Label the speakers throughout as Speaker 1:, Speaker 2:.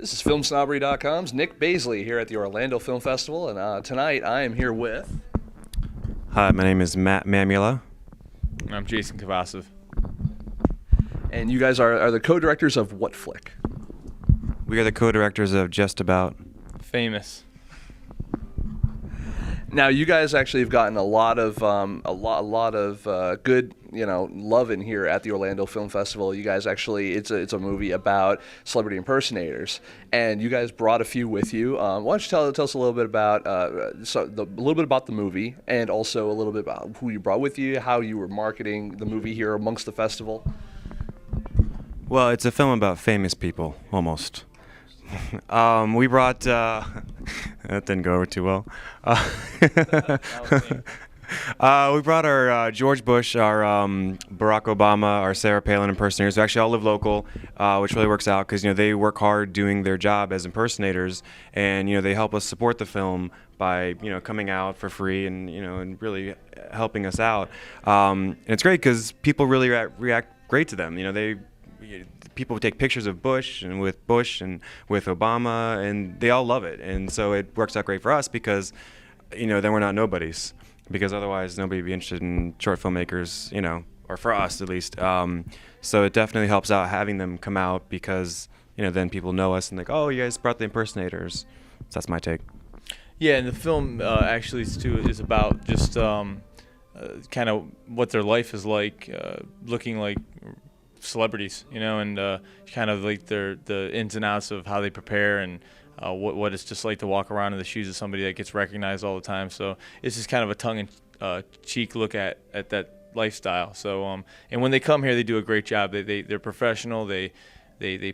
Speaker 1: This is FilmSnobbery.com's Nic Baisley here at the Orlando Film Festival, and tonight I am here with...
Speaker 2: Hi, my name is Matt Mamula.
Speaker 3: I'm Jason Kovacsev.
Speaker 1: And you guys are the co-directors of what flick?
Speaker 2: We are the co-directors of Just About.
Speaker 3: Famous.
Speaker 1: Now, you guys actually have gotten a lot of good, love in here at the Orlando Film Festival. You guys actually, it's a movie about celebrity impersonators, and you guys brought a few with you. Why don't you tell us a little bit about the movie, and also a little bit about who you brought with you, how you were marketing the movie here amongst the festival.
Speaker 2: Well, it's a film about famous people, almost. We brought that didn't go over too well. We brought our George Bush, our Barack Obama, our Sarah Palin impersonators, who actually all live local, which really works out because they work hard doing their job as impersonators, and they help us support the film by coming out for free and and really helping us out. And it's great because people really react great to them. People take pictures of Bush and with Obama, and they all love it. And so it works out great for us because, then we're not nobodies. Because otherwise nobody would be interested in short filmmakers, or for us at least. So it definitely helps out having them come out because, then people know us and like, oh, you guys brought the impersonators. So that's my take.
Speaker 3: Yeah, and the film actually is about just kind of what their life is like, looking like celebrities, and kind of like the ins and outs of how they prepare and what it's just like to walk around in the shoes of somebody that gets recognized all the time. So it's just kind of a tongue-in-cheek look at that lifestyle. So and when they come here, they do a great job. They're professional. They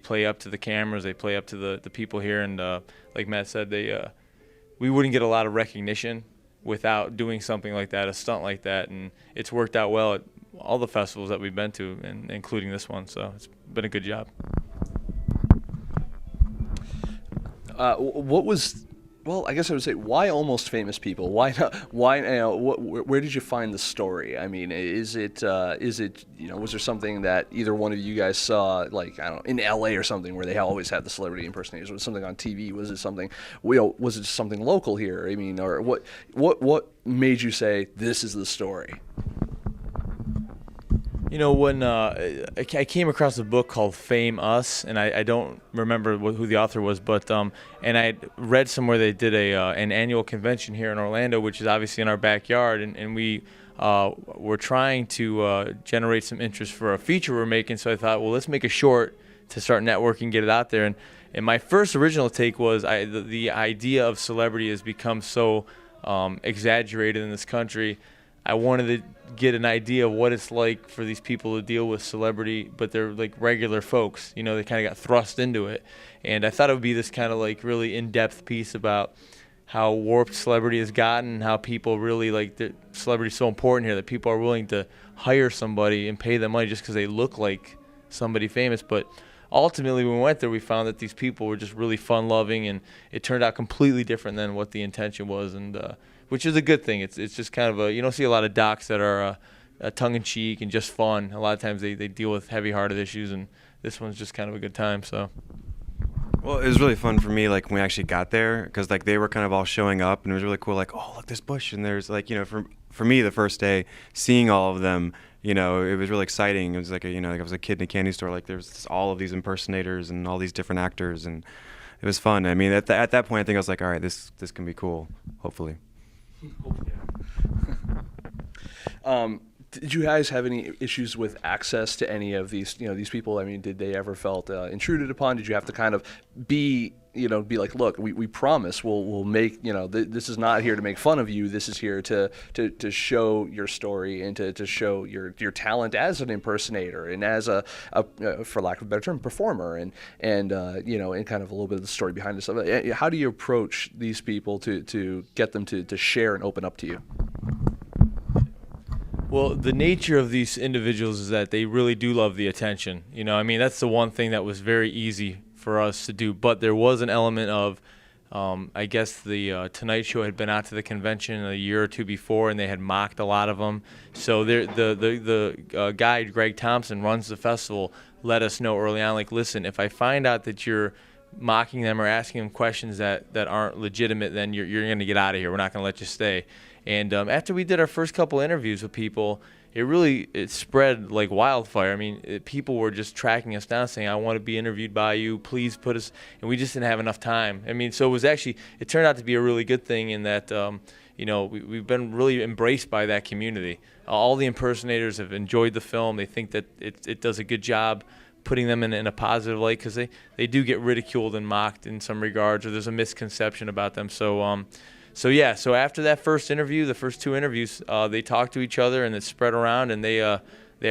Speaker 3: play up to the cameras. They play up to the people here. And like Matt said, we wouldn't get a lot of recognition without doing something like that, a stunt like that. And it's worked out well at all the festivals that we've been to, and including this one. So it's been a good job.
Speaker 1: I guess I would say, why Almost Famous People? Why not? Why? Where did you find the story? I mean, was there something that either one of you guys saw, like, I don't know, in LA or something, where they always had the celebrity impersonators? Was it something on TV? Was it something? Was it something local here? I mean, or what made you say this is the story?
Speaker 3: When I came across a book called Fame Us, and I don't remember who the author was, but and I read somewhere they did an annual convention here in Orlando, which is obviously in our backyard, and we were trying to generate some interest for a feature we're making. So I thought, well, let's make a short to start networking, get it out there. And my first original take was the idea of celebrity has become so exaggerated in this country. I wanted to get an idea of what it's like for these people to deal with celebrity, but they're like regular folks. They kind of got thrust into it. And I thought it would be this kind of like really in-depth piece about how warped celebrity has gotten, and how people really like the celebrity is so important here that people are willing to hire somebody and pay them money just because they look like somebody famous. But ultimately, when we went there, we found that these people were just really fun-loving, and it turned out completely different than what the intention was, and which is a good thing. It's just kind of you don't see a lot of docs that are tongue-in-cheek and just fun. A lot of times they deal with heavy-hearted issues, and this one's just kind of a good time. So.
Speaker 2: Well, it was really fun for me, like when we actually got there, because like they were kind of all showing up, and it was really cool. Like, oh, look, there's Bush, and there's like for me the first day seeing all of them, it was really exciting. It was like like I was a kid in a candy store. Like there's all of these impersonators and all these different actors, and it was fun. I mean, at that point, I think I was like, all right, this can be cool, hopefully.
Speaker 1: Did you guys have any issues with access to any of these, these people? I mean, did they ever felt intruded upon? Did you have to kind of be like, look, we promise we'll make, this is not here to make fun of you. This is here to show your story and to show your talent as an impersonator and as a for lack of a better term, performer, and and kind of a little bit of the story behind it. How do you approach these people to get them to share and open up to you?
Speaker 3: Well, the nature of these individuals is that they really do love the attention. I mean, that's the one thing that was very easy for us to do. But there was an element of, I guess the Tonight Show had been out to the convention a year or two before, and they had mocked a lot of them. So the guy, Greg Thompson, runs the festival, let us know early on, like, listen, if I find out that you're mocking them or asking them questions that aren't legitimate, then you're going to get out of here. We're not going to let you stay. And after we did our first couple interviews with people, it spread like wildfire. I mean, people were just tracking us down saying, I want to be interviewed by you, please put us, and we just didn't have enough time. I mean, so it turned out to be a really good thing in that, we've been really embraced by that community. All the impersonators have enjoyed the film. They think that it does a good job putting them in a positive light, because they do get ridiculed and mocked in some regards, or there's a misconception about them. So after that first interview, the first two interviews, they talked to each other and it spread around, and they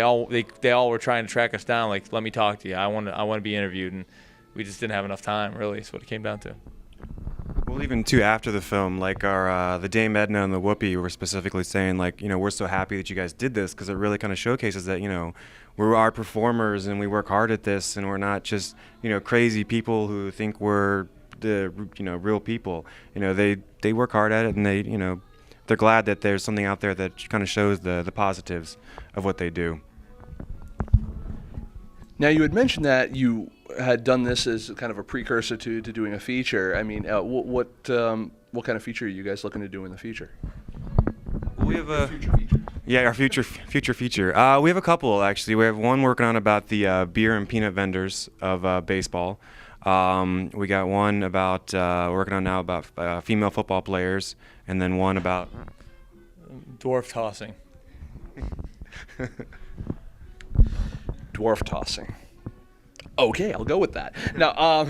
Speaker 3: all were trying to track us down, like, let me talk to you. I want to be interviewed, and we just didn't have enough time, really. That's what it came down to.
Speaker 2: Well, even too after the film, like the Dame Edna and the Whoopi were specifically saying, like, we're so happy that you guys did this, because it really kind of showcases that, we're our performers and we work hard at this, and we're not just, crazy people who think we're the, real people. They work hard at it, and they're glad that there's something out there that kind of shows the positives of what they do.
Speaker 1: Now, you had mentioned that you had done this as kind of a precursor to doing a feature. I mean, what kind of feature are you guys looking to do in the future?
Speaker 2: We have our future feature. We have a couple, actually. We have one working on about the beer and peanut vendors of baseball. We got one about working on now about female football players, and then one about
Speaker 3: dwarf tossing.
Speaker 1: Dwarf tossing. Okay, I'll go with that. Now,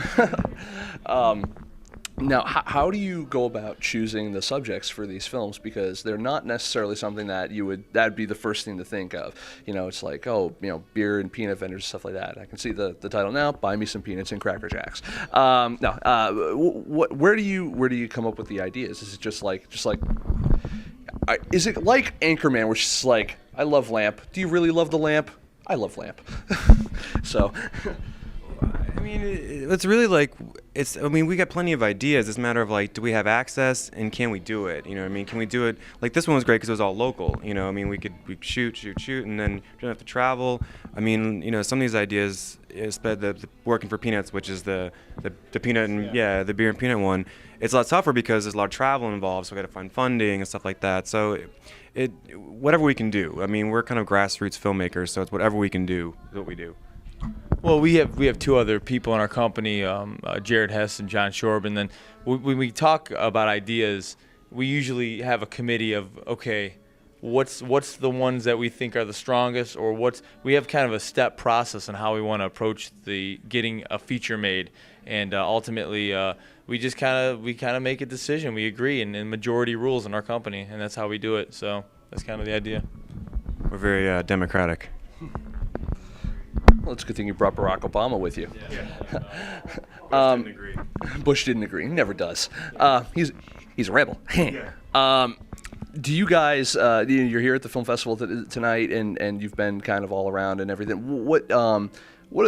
Speaker 1: now, how do you go about choosing the subjects for these films? Because they're not necessarily something that'd be the first thing to think of. It's like, beer and peanut vendors, stuff like that. I can see the title now. Buy me some peanuts and Cracker Jacks. Where do you come up with the ideas? Is it just like? Is it like Anchorman, which is like, I love lamp. Do you really love the lamp? I love lamp. So.
Speaker 2: I mean, it's really like, we got plenty of ideas. It's a matter of, like, do we have access, and can we do it? Can we do it? Like, this one was great because it was all local. We could shoot, and then don't have to travel. Some of these ideas, the working for Peanuts, which is the peanut and the beer and peanut one, it's a lot tougher because there's a lot of travel involved, so we got to find funding and stuff like that. So whatever we can do. We're kind of grassroots filmmakers, so it's whatever we can do is what we do.
Speaker 3: Well, we have two other people in our company, Jared Hess and John Shorb, and then when we talk about ideas, we usually have a committee of, okay, what's the ones that we think are the strongest, or we have kind of a step process on how we want to approach getting a feature made, and ultimately we kind of make a decision. We agree, and majority rules in our company, and that's how we do it. So that's kind of the idea.
Speaker 2: We're very democratic.
Speaker 1: Well, it's a good thing you brought Barack Obama with you.
Speaker 2: Bush didn't agree.
Speaker 1: Bush didn't agree. He never does. He's a rebel. Do you guys? You're here at the film festival tonight, and you've been kind of all around and everything. What are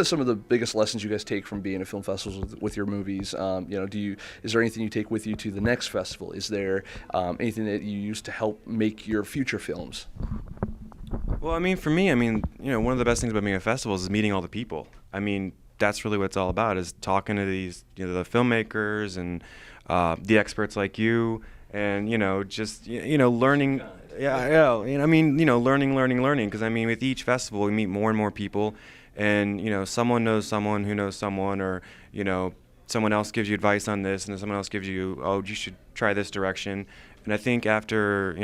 Speaker 1: some of the biggest lessons you guys take from being at film festivals with your movies? Is there anything you take with you to the next festival? Is there anything that you use to help make your future films?
Speaker 2: Well, for me, one of the best things about being at festivals is meeting all the people. That's really what it's all about, is talking to these, the filmmakers and the experts like you, and, learning. Learning. Because, with each festival, we meet more and more people, and, someone knows someone who knows someone, or, someone else gives you advice on this, and then someone else gives you, you should try this direction. And I think after,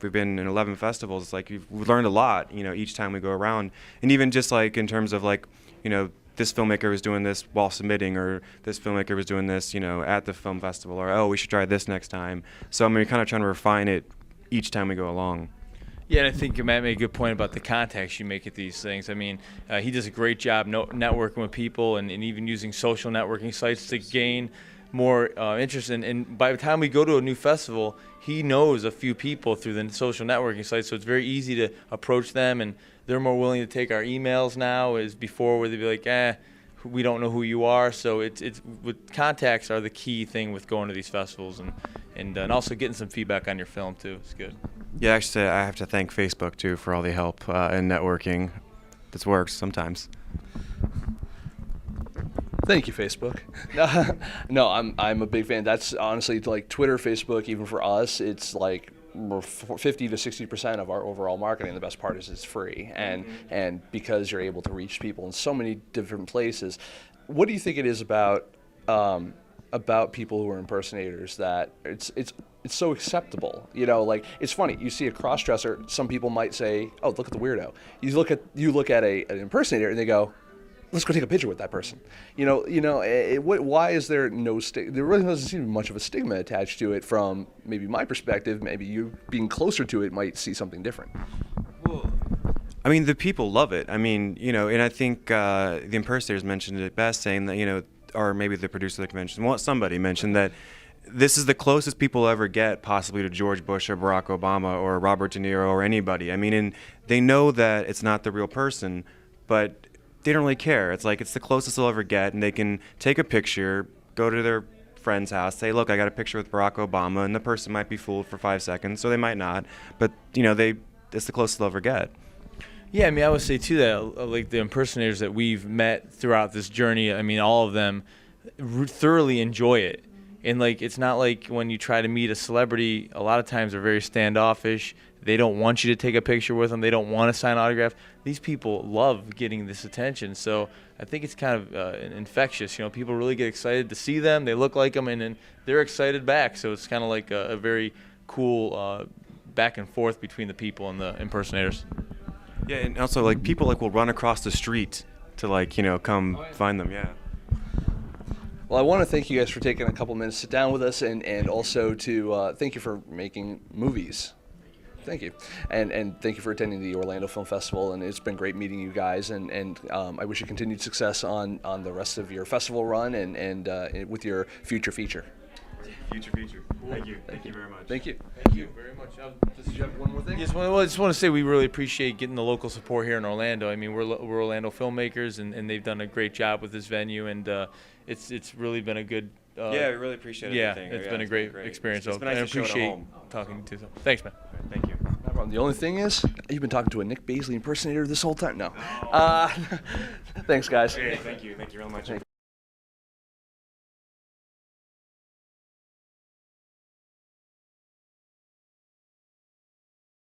Speaker 2: we've been in 11 festivals, it's like we've learned a lot, each time we go around. And even just like in terms of like, this filmmaker was doing this while submitting, or this filmmaker was doing this, at the film festival, or, we should try this next time. So we're kind of trying to refine it each time we go along.
Speaker 3: Yeah, and I think Matt made a good point about the contacts you make at these things. He does a great job networking with people, and even using social networking sites to gain more interest. And by the time we go to a new festival, he knows a few people through the social networking sites, so it's very easy to approach them, and they're more willing to take our emails now as before, where they'd be like, we don't know who you are. So it's with contacts are the key thing with going to these festivals, and also getting some feedback on your film too. It's good.
Speaker 2: Yeah, actually, I have to thank Facebook too for all the help and networking. This works sometimes.
Speaker 1: Thank you, Facebook. No, I'm a big fan. That's honestly like Twitter, Facebook. Even for us, it's like 50 to 60% of our overall marketing. The best part is it's free, and because you're able to reach people in so many different places. What do you think it is about people who are impersonators that it's so acceptable? You know, like it's funny. You see a cross-dresser, some people might say, "Oh, look at the weirdo." You look at an impersonator, and they go, "Let's go take a picture with that person." Why is there no there really doesn't seem to be much of a stigma attached to it from maybe my perspective. Maybe you being closer to it might see something different.
Speaker 2: Well, I mean, the people love it. I mean, and I think the impersonators mentioned it best, saying that, or maybe the producer of the convention, somebody mentioned that this is the closest people ever get possibly to George Bush or Barack Obama or Robert De Niro or anybody. I mean, and they know that it's not the real person, but they don't really care. It's like it's the closest they'll ever get, and they can take a picture, go to their friend's house, say, "Look, I got a picture with Barack Obama," and the person might be fooled for 5 seconds, so they might not, but it's the closest they'll ever get.
Speaker 3: Yeah, I mean, I would say too that like the impersonators that we've met throughout this journey, I mean, all of them thoroughly enjoy it. And like, it's not like when you try to meet a celebrity, a lot of times they're very standoffish. They don't want you to take a picture with them. They don't want to sign an autograph. These people love getting this attention. So I think it's kind of infectious. People really get excited to see them. They look like them, and then they're excited back. So it's kind of like a very cool back and forth between the people and the impersonators.
Speaker 2: Yeah, and also like people will run across the street to come find them. Yeah.
Speaker 1: Well, I want to thank you guys for taking a couple minutes to sit down with us, and also to thank you for making movies. Thank you. And thank you for attending the Orlando Film Festival, and it's been great meeting you guys, and I wish you continued success on the rest of your festival run and with your future feature.
Speaker 2: Future feature. Thank you. Thank you very much.
Speaker 1: Thank you.
Speaker 3: Thank you very much.
Speaker 1: Did you have one more thing?
Speaker 3: I just want to say we really appreciate getting the local support here in Orlando. I mean, we're Orlando filmmakers, and they've done a great job with this venue, and it's really been a good.
Speaker 2: Yeah, we really appreciate it.
Speaker 3: Yeah, it's been a great experience.
Speaker 2: It's been nice
Speaker 3: I
Speaker 2: to show it at
Speaker 3: appreciate
Speaker 2: home.
Speaker 3: talking to you. Thanks, man.
Speaker 2: Thank you.
Speaker 1: No problem. The only thing is, you've been talking to a Nic Baisley impersonator this whole time. No. Thanks, guys.
Speaker 2: Okay, thank you. Thank you very much.